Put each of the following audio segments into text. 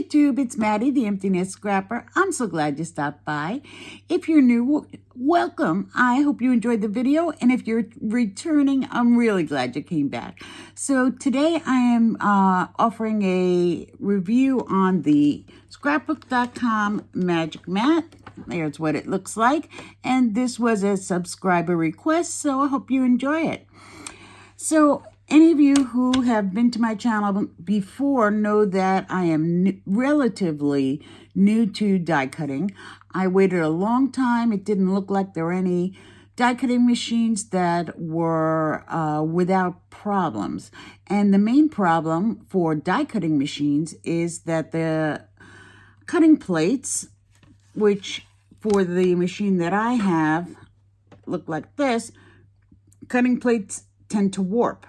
YouTube, it's Maddie, the Empty Nest Scrapper. I'm so glad you stopped by. If you're new, welcome. I hope you enjoyed the video, and if you're returning, I'm really glad you came back. So today I am offering a review on the scrapbook.com magic mat. There's what it looks like, and this was a subscriber request, so I hope you enjoy it. So any of you who have been to my channel before know that I am relatively new to die cutting. I waited a long time. It didn't look like there were any die cutting machines that were without problems. And the main problem for die cutting machines is that the cutting plates, which for the machine that I have look like this, cutting plates tend to warp.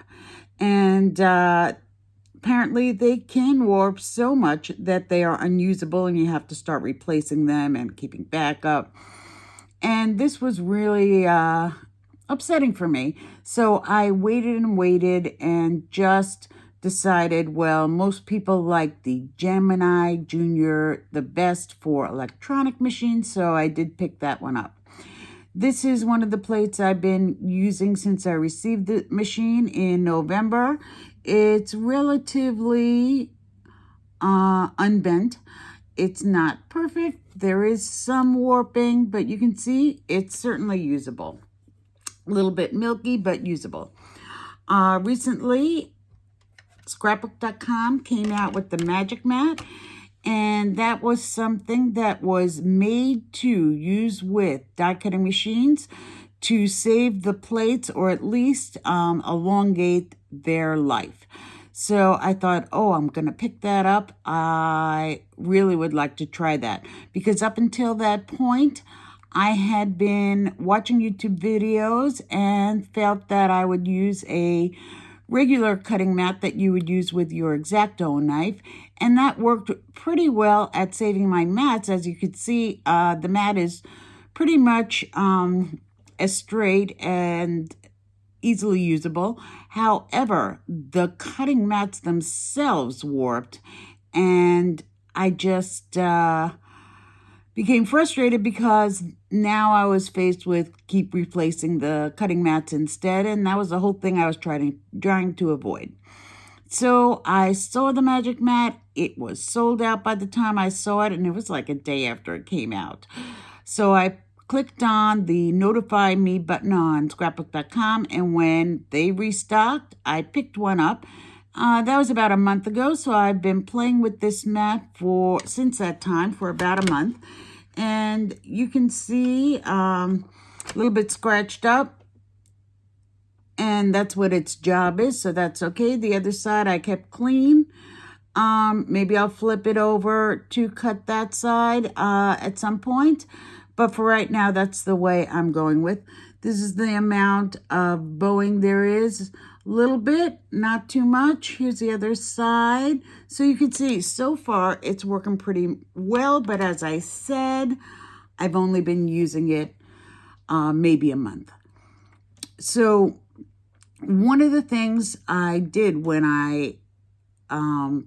And apparently they can warp so much that they are unusable and you have to start replacing them and keeping backup. And this was really upsetting for me. So I waited and waited and just decided, well, most people like the Gemini Junior the best for electronic machines, so I did pick that one up. This is one of the plates I've been using since I received the machine in November. It's relatively unbent. It's not perfect. There is some warping, but you can see it's certainly usable. A little bit milky, but usable. Recently, scrapbook.com came out with the magic mat. And that was something that was made to use with die cutting machines to save the plates or at least elongate their life. So I thought, oh, I'm going to pick that up. I really would like to try that because up until that point, I had been watching YouTube videos and felt that I would use a regular cutting mat that you would use with your X-Acto knife, and that worked pretty well at saving my mats. As you can see, the mat is pretty much as straight and easily usable. However, the cutting mats themselves warped, and I just became frustrated because now I was faced with keep replacing the cutting mats instead, and that was the whole thing I was trying to avoid. So I saw the magic mat. It was sold out by the time I saw it, and it was like a day after it came out. So I clicked on the notify me button on scrapbook.com, and when they restocked, I picked one up. That was about a month ago, so I've been playing with this mat since that time for about a month. And you can see a little bit scratched up, and that's what its job is, so that's okay. The other side I kept clean. Maybe I'll flip it over to cut that side at some point, but for right now, that's the way I'm going with. This is the amount of bowing there is. A little bit, not too much. Here's the other side. So you can see so far it's working pretty well, but as I said, I've only been using it maybe a month. So one of the things I did when I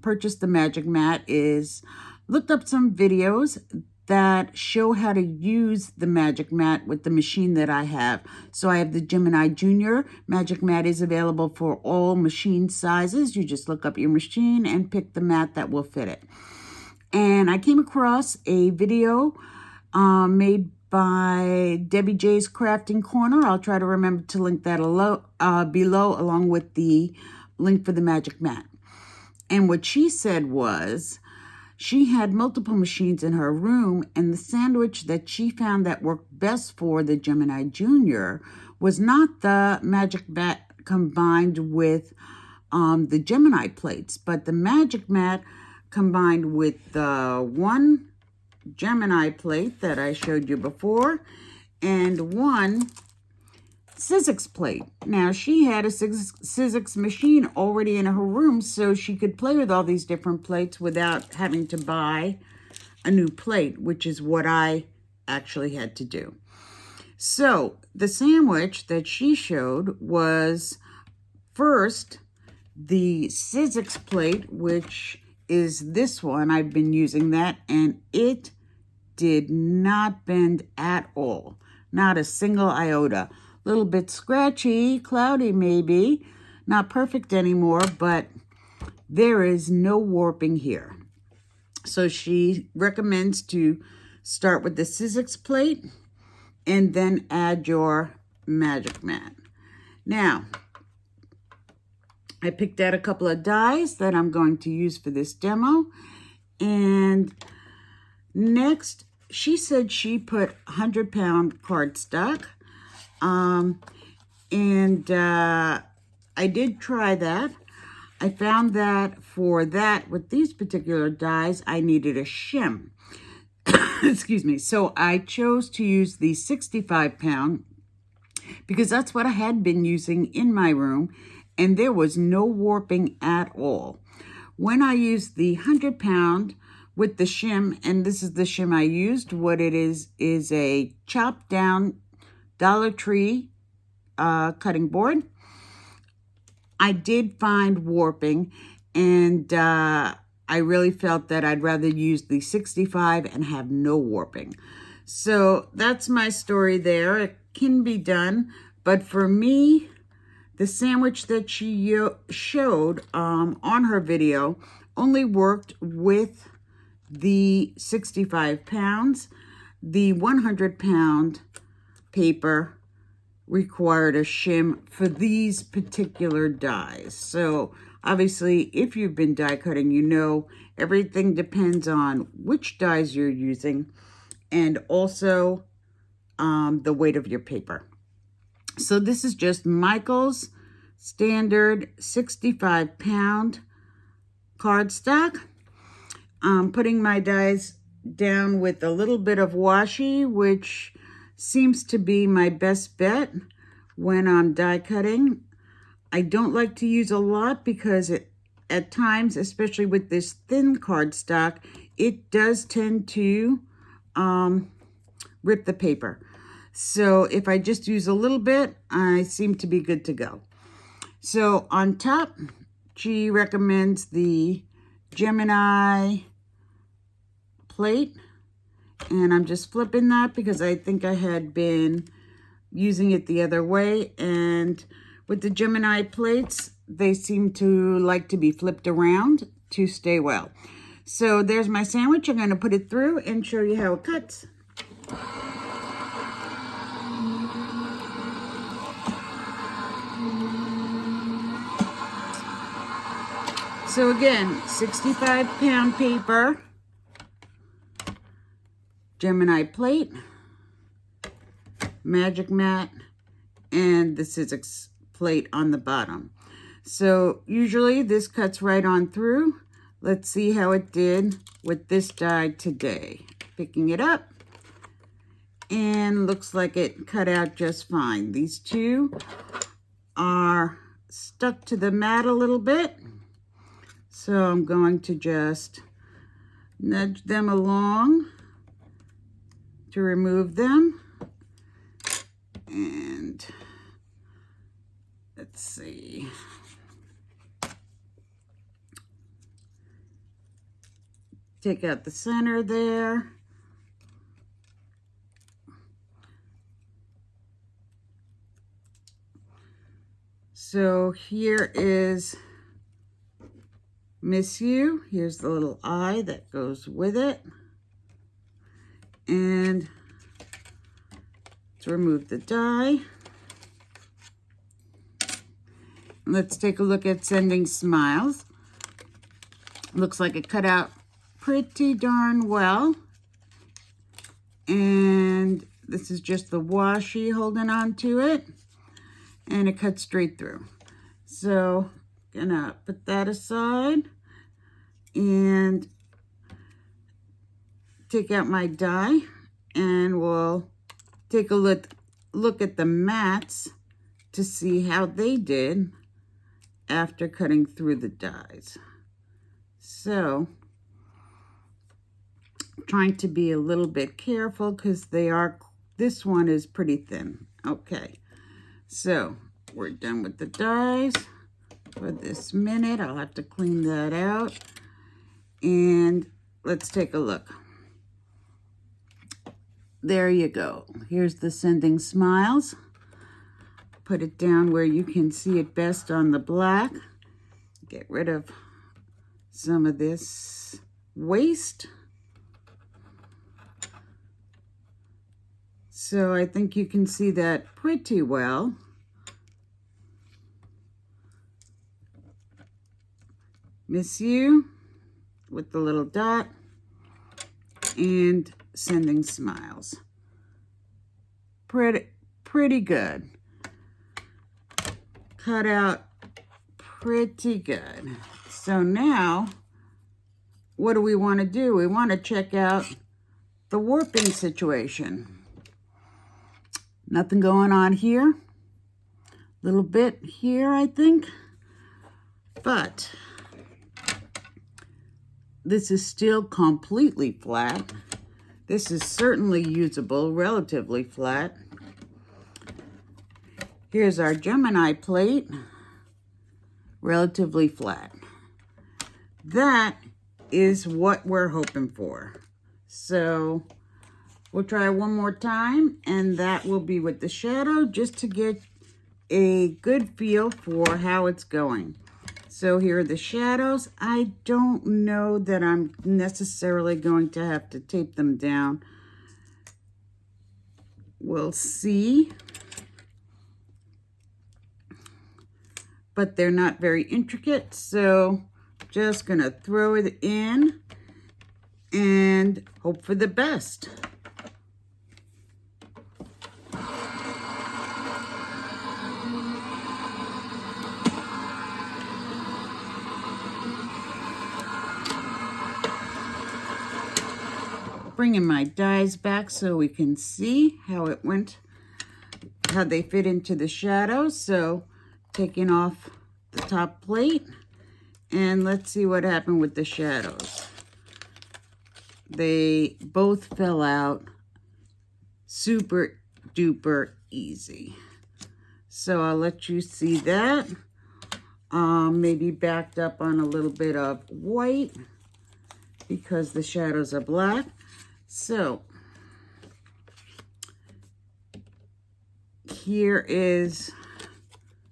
purchased the magic mat is looked up some videos that show how to use the magic mat with the machine that I have. So I have the Gemini Junior. Magic mat is available for all machine sizes. You just look up your machine and pick the mat that will fit it. And I came across a video made by Debi J's Crafting Corner. I'll try to remember to link that below along with the link for the magic mat. And what she said was, she had multiple machines in her room, and the sandwich that she found that worked best for the Gemini Junior was not the magic mat combined with the Gemini plates, but the magic mat combined with the one Gemini plate that I showed you before and one Sizzix plate. Now, she had a Sizzix machine already in her room, so she could play with all these different plates without having to buy a new plate, which is what I actually had to do. So the sandwich that she showed was first the Sizzix plate, which is this one. I've been using that, and it did not bend at all. Not a single iota. A little bit scratchy, cloudy maybe. Not perfect anymore, but there is no warping here. So she recommends to start with the Sizzix plate and then add your magic mat. Now, I picked out a couple of dies that I'm going to use for this demo. And next, she said she put 100-pound cardstock. I did try that. I found that for that, with these particular dies, I needed a shim. Excuse me. So I chose to use the 65-pound because that's what I had been using in my room, and there was no warping at all. When I used the 100-pound with the shim, and this is the shim I used, what it is a chopped down Dollar Tree cutting board. I did find warping, and I really felt that I'd rather use the 65 and have no warping. So that's my story there. It can be done, but for me, the sandwich that she showed on her video only worked with the 65 pounds. The 100-pound paper required a shim for these particular dies. So obviously, if you've been die cutting, you know everything depends on which dies you're using and also the weight of your paper. So this is just Michael's standard 65-pound cardstock. I'm putting my dies down with a little bit of washi, which seems to be my best bet when I'm die cutting. I don't like to use a lot because at times, especially with this thin cardstock, it does tend to rip the paper. So if I just use a little bit, I seem to be good to go. So on top, she recommends the Gemini plate. And I'm just flipping that because I think I had been using it the other way. And with the Gemini plates, they seem to like to be flipped around to stay well. So there's my sandwich. I'm going to put it through and show you how it cuts. So again, 65-pound paper, Gemini plate, magic mat, and the Sizzix plate on the bottom. So usually this cuts right on through. Let's see how it did with this die today. Picking it up, and looks like it cut out just fine. These two are stuck to the mat a little bit, so I'm going to just nudge them along to remove them. And let's see. Take out the center there. So here is Miss You. Here's the little eye that goes with it. And let's remove the die. Let's take a look at Sending Smiles. Looks like it cut out pretty darn well. And this is just the washi holding on to it. And it cuts straight through. So, gonna put that aside. And take out my die. And we'll take a look at the mats to see how they did after cutting through the dies. So, I'm trying to be a little bit careful because this one is pretty thin. Okay, so we're done with the dies for this minute. I'll have to clean that out. And let's take a look. There you go. Here's the Sending Smiles. Put it down where you can see it best on the black. Get rid of some of this waste. So I think you can see that pretty well. Miss You with the little dot and Sending Smiles. Pretty good. Cut out pretty good. So now, what do we want to do? We want to check out the warping situation. Nothing going on here. Little bit here, I think. But this is still completely flat. This is certainly usable, relatively flat. Here's our Gemini plate, relatively flat. That is what we're hoping for. So we'll try one more time, and that will be with the shadow, just to get a good feel for how it's going. So here are the shadows. I don't know that I'm necessarily going to have to tape them down. We'll see. But they're not very intricate, so just gonna throw it in and hope for the best. Bringing my dies back so we can see how it went, how they fit into the shadows. So taking off the top plate, and let's see what happened with the shadows. They both fell out super duper easy. So I'll let you see that. Maybe backed up on a little bit of white because the shadows are black. So here is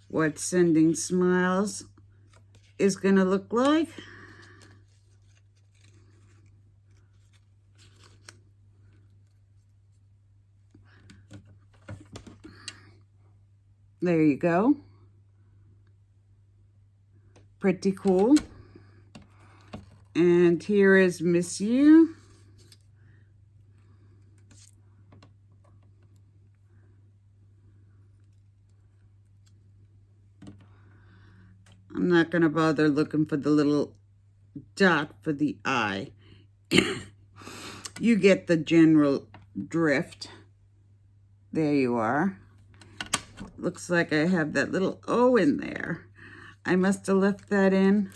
what Sending Smiles is going to look like. There you go. Pretty cool. And here is Miss You. I'm not going to bother looking for the little dot for the eye. You get the general drift. There you are. Looks like I have that little O in there. I must have left that in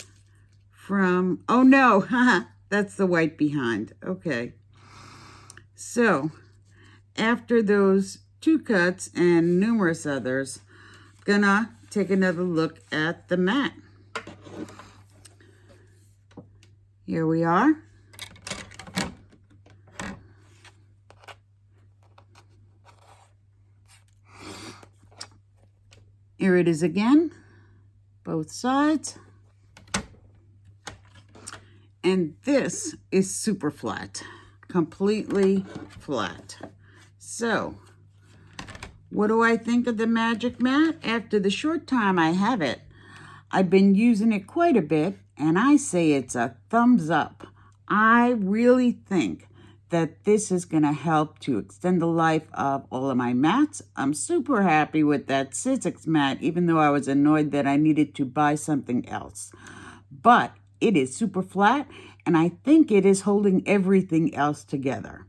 from, oh no, that's the white behind. Okay. So, after those two cuts and numerous others, gonna take another look at the mat. Here we are. Here it is again, both sides. And this is super flat, completely flat. So, what do I think of the Magic Mat? After the short time I have it, I've been using it quite a bit, and I say it's a thumbs up. I really think that this is going to help to extend the life of all of my mats. I'm super happy with that Sizzix mat, even though I was annoyed that I needed to buy something else. But it is super flat, and I think it is holding everything else together.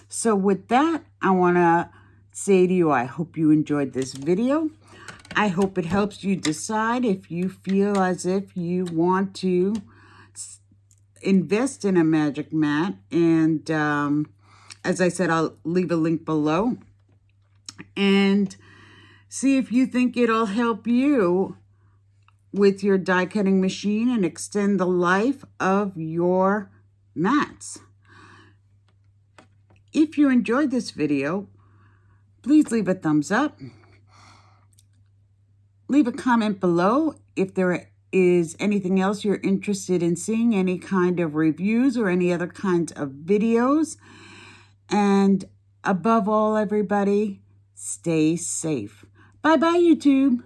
So with that, I want to say to you, I hope you enjoyed this video. I hope it helps you decide if you feel as if you want to invest in a Magic Mat. And as I said, I'll leave a link below. And see if you think it'll help you with your die cutting machine and extend the life of your mats. If you enjoyed this video, please leave a thumbs up. Leave a comment below if there is anything else you're interested in seeing, any kind of reviews or any other kinds of videos. And above all, everybody, stay safe. Bye-bye, YouTube.